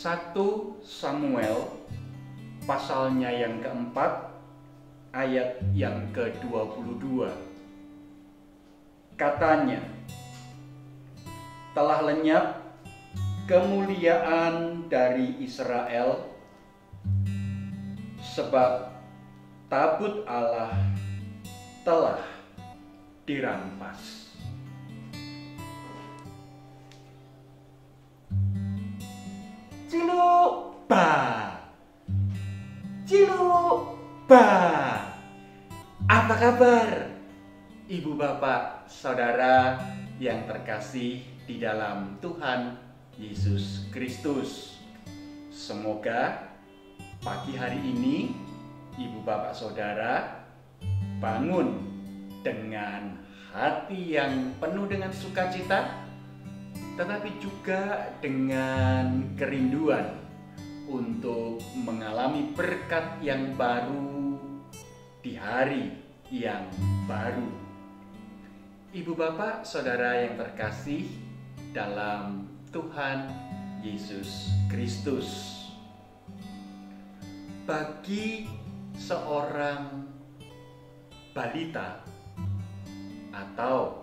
1 Samuel pasalnya yang keempat ayat yang ke-22. Katanya, telah lenyap kemuliaan dari Israel, sebab tabut Allah telah dirampas. Ciluba, ciluba. Apa kabar, ibu bapak, saudara yang terkasih di dalam Tuhan Yesus Kristus? Semoga pagi hari ini ibu bapak saudara bangun dengan hati yang penuh dengan sukacita, tetapi juga dengan kerinduan untuk mengalami berkat yang baru di hari yang baru. Ibu bapak saudara yang terkasih dalam Tuhan Yesus Kristus, bagi seorang balita atau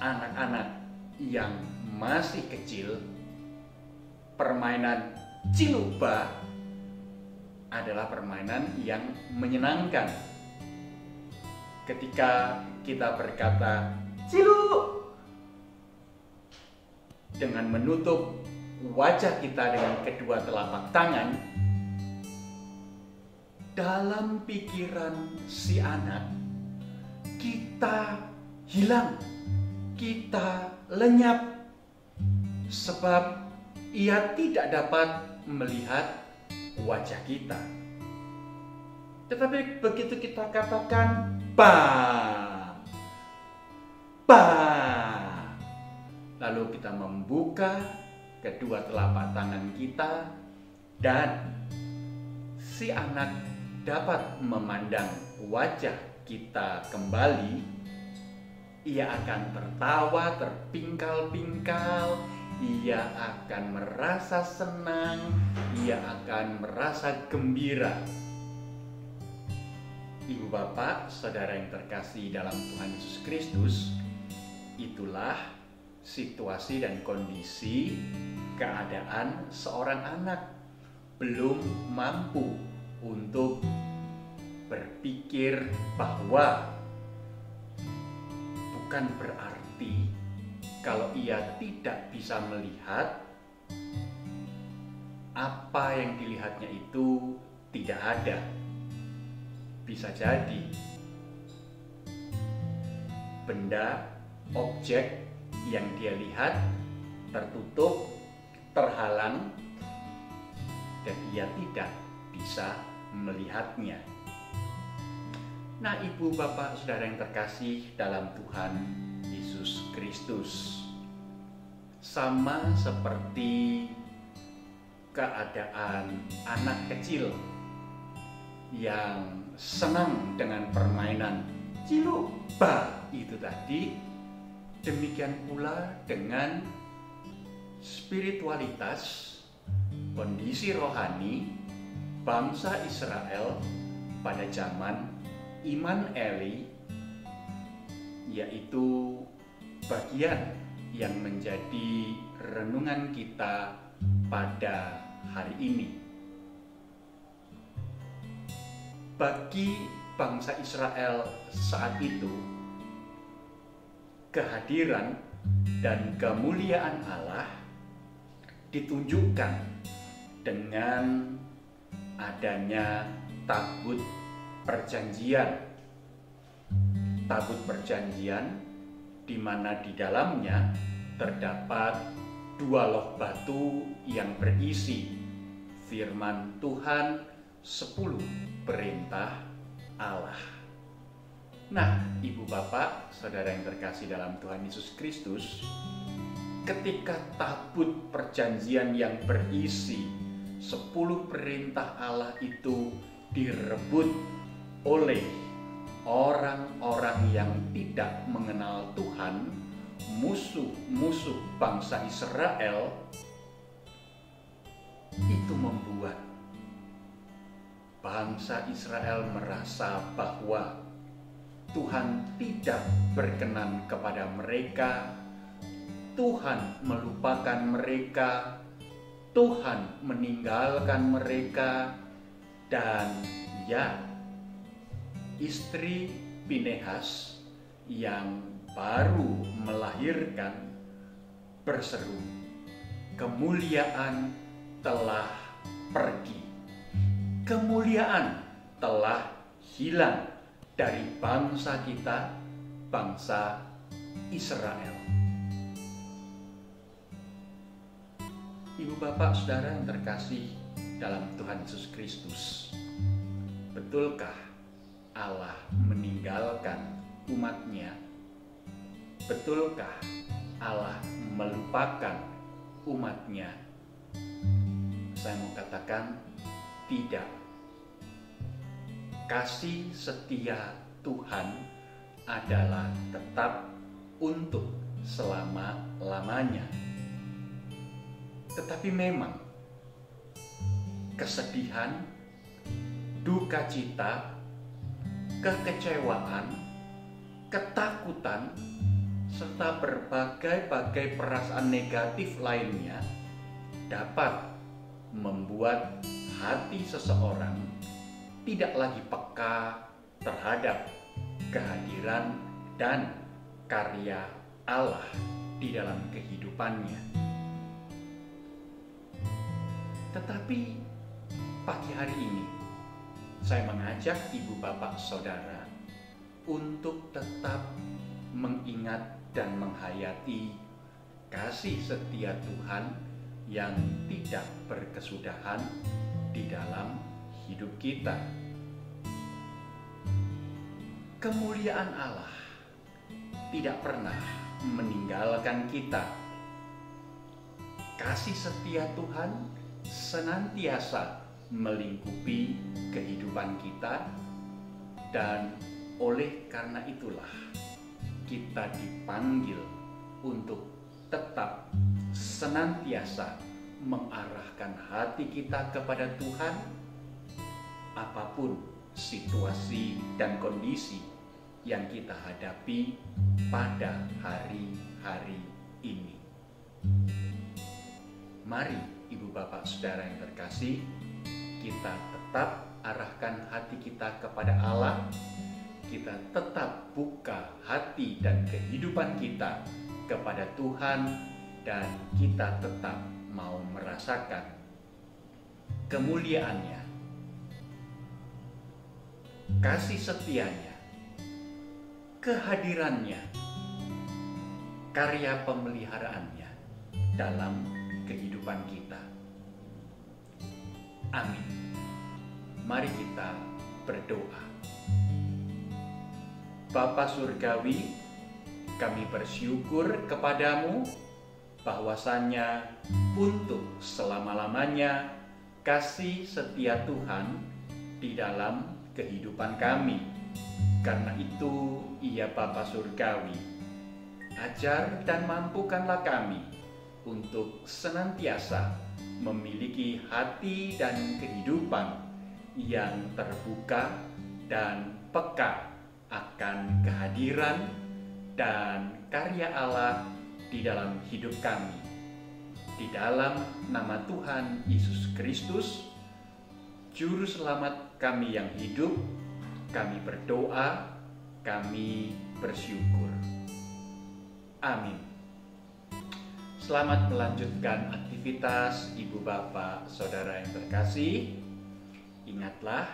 anak-anak yang masih kecil, permainan ciluba adalah permainan yang menyenangkan. Ketika kita berkata cilu dengan menutup wajah kita dengan kedua telapak tangan, dalam pikiran si anak kita hilang, kita lenyap, sebab ia tidak dapat melihat wajah kita. Tetapi begitu kita katakan ba, ba, lalu kita membuka kedua telapak tangan kita dan si anak dapat memandang wajah kita kembali, ia akan tertawa terpingkal-pingkal, ia akan merasa senang, ia akan merasa gembira. Ibu bapak, saudara yang terkasih dalam Tuhan Yesus Kristus, itulah situasi dan kondisi keadaan seorang anak belum mampu untuk berpikir bahwa bukan berarti kalau ia tidak bisa melihat, apa yang dilihatnya itu tidak ada. Bisa jadi benda, objek yang dia lihat tertutup, terhalang, dan ia tidak bisa melihatnya. Nah, ibu bapak saudara yang terkasih dalam Tuhan Yesus Kristus, sama seperti keadaan anak kecil yang senang dengan permainan ciluba itu tadi, demikian pula dengan spiritualitas, kondisi rohani bangsa Israel pada zaman iman Eli, yaitu bagian yang menjadi renungan kita pada hari ini. Bagi bangsa Israel saat itu, kehadiran dan kemuliaan Allah ditunjukkan dengan adanya tabut perjanjian. Tabut perjanjian di mana di dalamnya terdapat 2 loh batu yang berisi firman Tuhan, 10 perintah Allah. Nah, ibu bapak, saudara yang terkasih dalam Tuhan Yesus Kristus, ketika tabut perjanjian yang berisi 10 perintah Allah itu direbut oleh orang-orang yang tidak mengenal Tuhan, musuh-musuh bangsa Israel, itu membuat bangsa Israel merasa bahwa Tuhan tidak berkenan kepada mereka, Tuhan melupakan mereka, Tuhan meninggalkan mereka, dan ya, istri Pinehas yang baru melahirkan berseru, kemuliaan telah pergi, kemuliaan telah hilang dari bangsa kita, bangsa Israel. Ibu bapak saudara yang terkasih dalam Tuhan Yesus Kristus, betulkah Allah meninggalkan umatnya? Betulkah Allah melupakan umatnya? Saya mau katakan tidak. Kasih setia Tuhan adalah tetap untuk selama-lamanya. Tetapi memang kesedihan, duka cita, kekecewaan, ketakutan, serta berbagai-bagai perasaan negatif lainnya dapat membuat hati seseorang tidak lagi peka terhadap kehadiran dan karya Allah di dalam kehidupannya. Tetapi pagi hari ini saya mengajak ibu bapak saudara untuk tetap mengingat dan menghayati kasih setia Tuhan yang tidak berkesudahan di dalam hidup kita. Kemuliaan Allah tidak pernah meninggalkan kita. Kasih setia Tuhan senantiasa melingkupi kehidupan kita, dan oleh karena itulah kita dipanggil untuk tetap senantiasa mengarahkan hati kita kepada Tuhan, apapun situasi dan kondisi yang kita hadapi pada hari-hari ini. Mari ibu bapak saudara yang terkasih, kita tetap arahkan hati kita kepada Allah, kita tetap buka hati dan kehidupan kita kepada Tuhan, dan kita tetap mau merasakan kemuliaannya, kasih setianya, kehadirannya, karya pemeliharaannya dalam kehidupan kita. Amin. Mari kita berdoa. Bapa Surgawi, kami bersyukur kepadamu bahwasannya untuk selama-lamanya kasih setia Tuhan di dalam kehidupan kami. Karena itu, ya Bapa Surgawi, ajar dan mampukanlah kami untuk senantiasa memiliki hati dan kehidupan yang terbuka dan peka akan kehadiran dan karya Allah di dalam hidup kami. Di dalam nama Tuhan Yesus Kristus, Juru Selamat kami yang hidup, kami berdoa, kami bersyukur. Amin. Selamat melanjutkan aktivitas ibu bapak saudara yang terkasih. Ingatlah,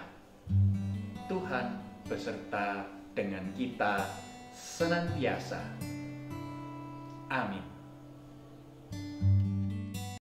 Tuhan beserta dengan kita senantiasa. Amin.